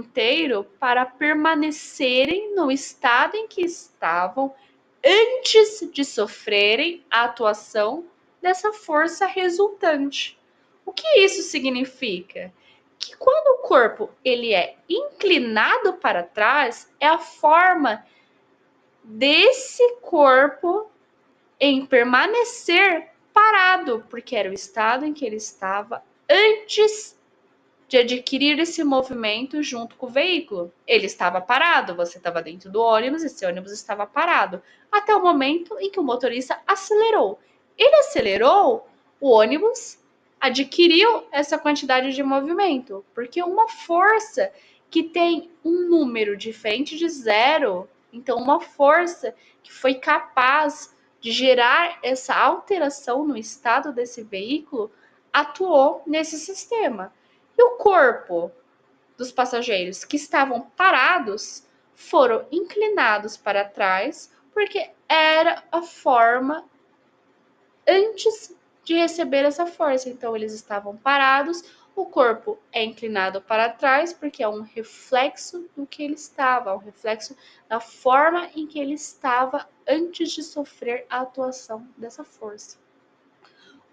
inteiro para permanecerem no estado em que estavam antes de sofrerem a atuação dessa força resultante. O que isso significa? Que quando o corpo ele é inclinado para trás, é a forma desse corpo em permanecer parado, porque era o estado em que ele estava antes de adquirir esse movimento junto com o veículo. Ele estava parado, você estava dentro do ônibus, esse ônibus estava parado, até o momento em que o motorista acelerou. Ele acelerou, o ônibus adquiriu essa quantidade de movimento, porque uma força que tem um número diferente de zero, então uma força que foi capaz de gerar essa alteração no estado desse veículo, atuou nesse sistema. E o corpo dos passageiros que estavam parados foram inclinados para trás, porque era a forma antes de receber essa força. Então, eles estavam parados, o corpo é inclinado para trás, porque é um reflexo do que ele estava, um reflexo da forma em que ele estava antes de sofrer a atuação dessa força.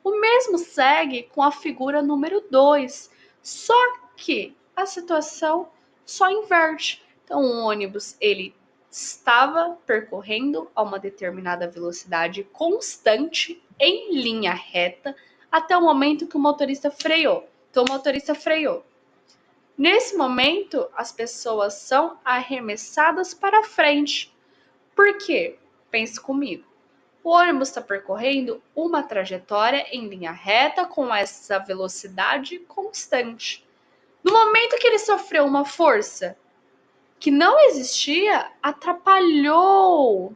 O mesmo segue com a figura número 2, só que a situação só inverte. Então, o ônibus ele estava percorrendo a uma determinada velocidade constante em linha reta até o momento que o motorista freou. Então, o motorista freou. Nesse momento, as pessoas são arremessadas para frente. Por quê? Pense comigo. O ônibus está percorrendo uma trajetória em linha reta com essa velocidade constante. No momento que ele sofreu uma força que não existia, atrapalhou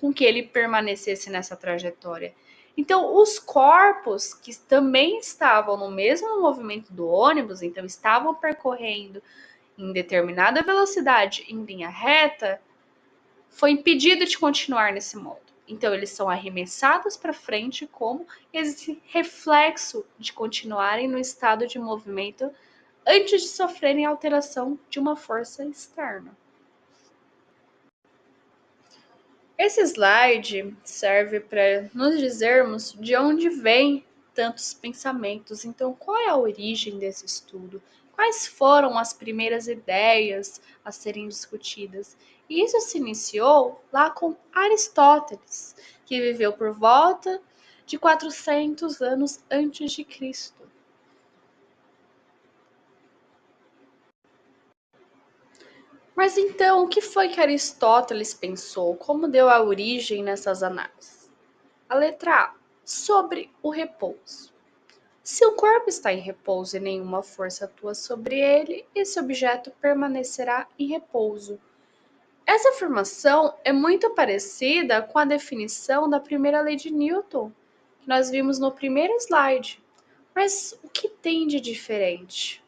com que ele permanecesse nessa trajetória. Então, os corpos que também estavam no mesmo movimento do ônibus, então estavam percorrendo em determinada velocidade em linha reta, foi impedido de continuar nesse modo. Então, eles são arremessados para frente como esse reflexo de continuarem no estado de movimento antes de sofrerem alteração de uma força externa. Esse slide serve para nos dizermos de onde vêm tantos pensamentos. Então, qual é a origem desse estudo? Quais foram as primeiras ideias a serem discutidas? E isso se iniciou lá com Aristóteles, que viveu por volta de 400 anos antes de Cristo. Mas então, o que foi que Aristóteles pensou? Como deu a origem nessas análises? A letra A, sobre o repouso. Se o corpo está em repouso e nenhuma força atua sobre ele, esse objeto permanecerá em repouso. Essa afirmação é muito parecida com a definição da primeira lei de Newton, que nós vimos no primeiro slide. Mas o que tem de diferente?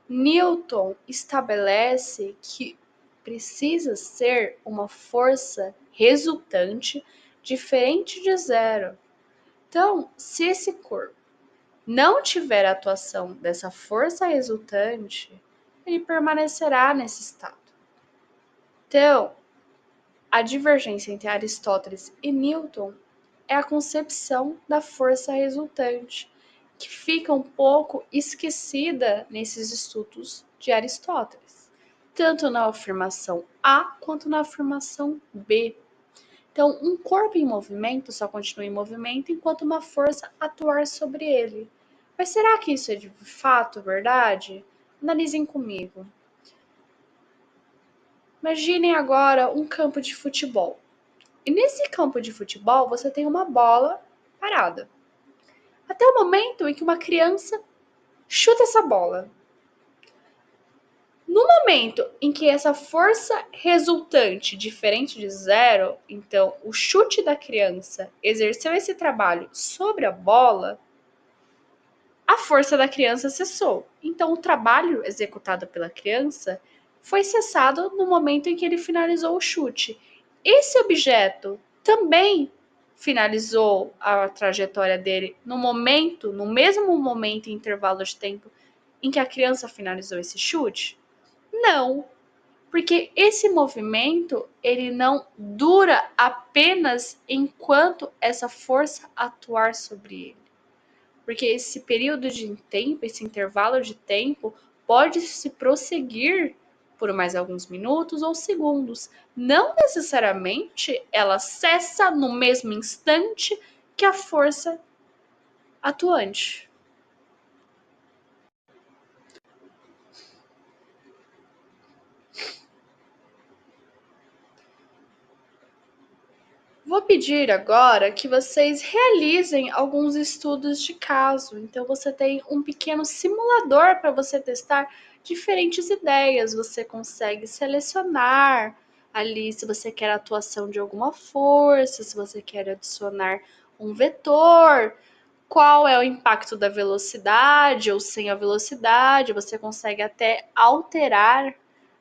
Newton estabelece que precisa ser uma força resultante diferente de zero. Então, se esse corpo não tiver a atuação dessa força resultante, ele permanecerá nesse estado. Então, a divergência entre Aristóteles e Newton é a concepção da força resultante, que fica um pouco esquecida nesses estudos de Aristóteles, tanto na afirmação A quanto na afirmação B. Então, um corpo em movimento só continua em movimento enquanto uma força atuar sobre ele. Mas será que isso é de fato verdade? Analisem comigo. Imaginem agora um campo de futebol. E nesse campo de futebol você tem uma bola parada. Até o momento em que uma criança chuta essa bola. No momento em que essa força resultante diferente de zero, então o chute da criança exerceu esse trabalho sobre a bola, a força da criança cessou. Então o trabalho executado pela criança foi cessado no momento em que ele finalizou o chute. Esse objeto também finalizou a trajetória dele no mesmo momento e intervalo de tempo em que a criança finalizou esse chute? Não, porque esse movimento ele não dura apenas enquanto essa força atuar sobre ele. Porque esse período de tempo, esse intervalo de tempo, pode se prosseguir por mais alguns minutos ou segundos. Não necessariamente ela cessa no mesmo instante que a força atuante. Vou pedir agora que vocês realizem alguns estudos de caso. Então, você tem um pequeno simulador para você testar diferentes ideias. Você consegue selecionar ali se você quer a atuação de alguma força, se você quer adicionar um vetor, qual é o impacto da velocidade ou sem a velocidade. Você consegue até alterar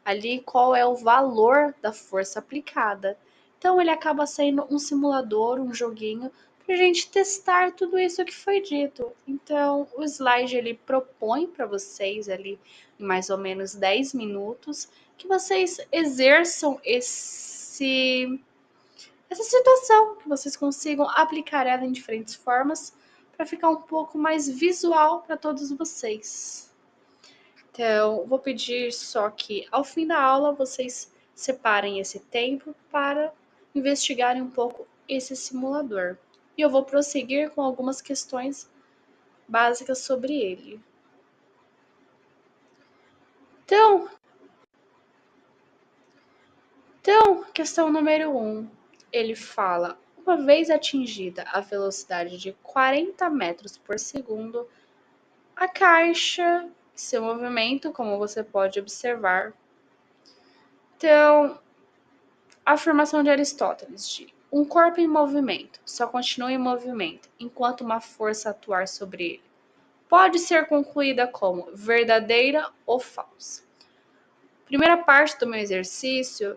ali qual é o valor da força aplicada. Então ele acaba sendo um simulador, um joguinho, para a gente testar tudo isso que foi dito. Então o slide ele propõe para vocês ali em mais ou menos 10 minutos que vocês exerçam essa situação, que vocês consigam aplicar ela em diferentes formas para ficar um pouco mais visual para todos vocês. Então, vou pedir só que ao fim da aula vocês separem esse tempo para investigarem um pouco esse simulador. E eu vou prosseguir com algumas questões básicas sobre ele. Então, questão número 1, ele fala: uma vez atingida a velocidade de 40 metros por segundo, a caixa, seu movimento, como você pode observar. Então, a afirmação de Aristóteles de um corpo em movimento só continua em movimento enquanto uma força atuar sobre ele pode ser concluída como verdadeira ou falsa. Primeira parte do meu exercício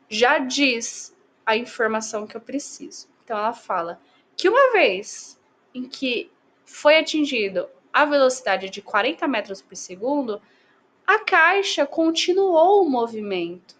já diz a informação que eu preciso. Então ela fala que uma vez em que foi atingido a velocidade de 40 metros por segundo, a caixa continuou o movimento.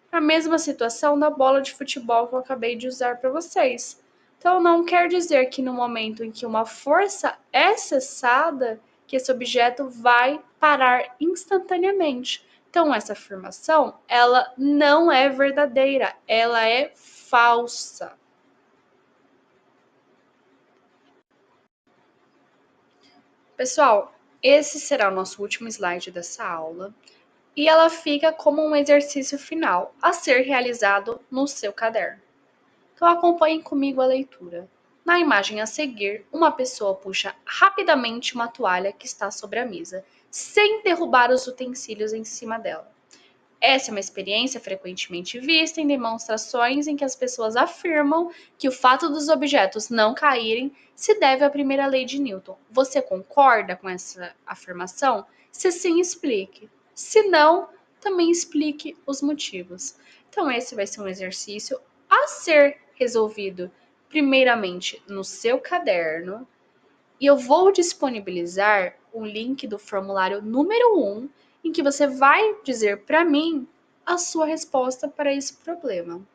A mesma situação da bola de futebol que eu acabei de usar para vocês. Então não quer dizer que no momento em que uma força é cessada, que esse objeto vai parar instantaneamente. Então essa afirmação, ela não é verdadeira, ela é falsa. Pessoal, esse será o nosso último slide dessa aula e ela fica como um exercício final a ser realizado no seu caderno. Então acompanhem comigo a leitura. Na imagem a seguir, uma pessoa puxa rapidamente uma toalha que está sobre a mesa, sem derrubar os utensílios em cima dela. Essa é uma experiência frequentemente vista em demonstrações em que as pessoas afirmam que o fato dos objetos não caírem se deve à primeira lei de Newton. Você concorda com essa afirmação? Se sim, explique. Se não, também explique os motivos. Então, esse vai ser um exercício a ser resolvido primeiramente no seu caderno. E eu vou disponibilizar o link do formulário número 1, em que você vai dizer para mim a sua resposta para esse problema.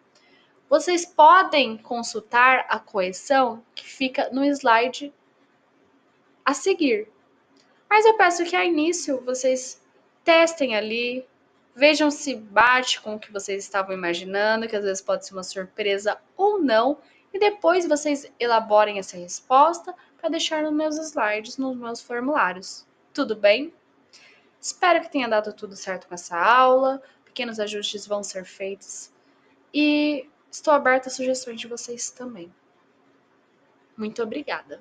Vocês podem consultar a correção que fica no slide a seguir. Mas eu peço que a início vocês testem ali, vejam se bate com o que vocês estavam imaginando, que às vezes pode ser uma surpresa ou não, e depois vocês elaborem essa resposta para deixar nos meus slides, nos meus formulários. Tudo bem? Espero que tenha dado tudo certo com essa aula, pequenos ajustes vão ser feitos e estou aberta a sugestões de vocês também. Muito obrigada!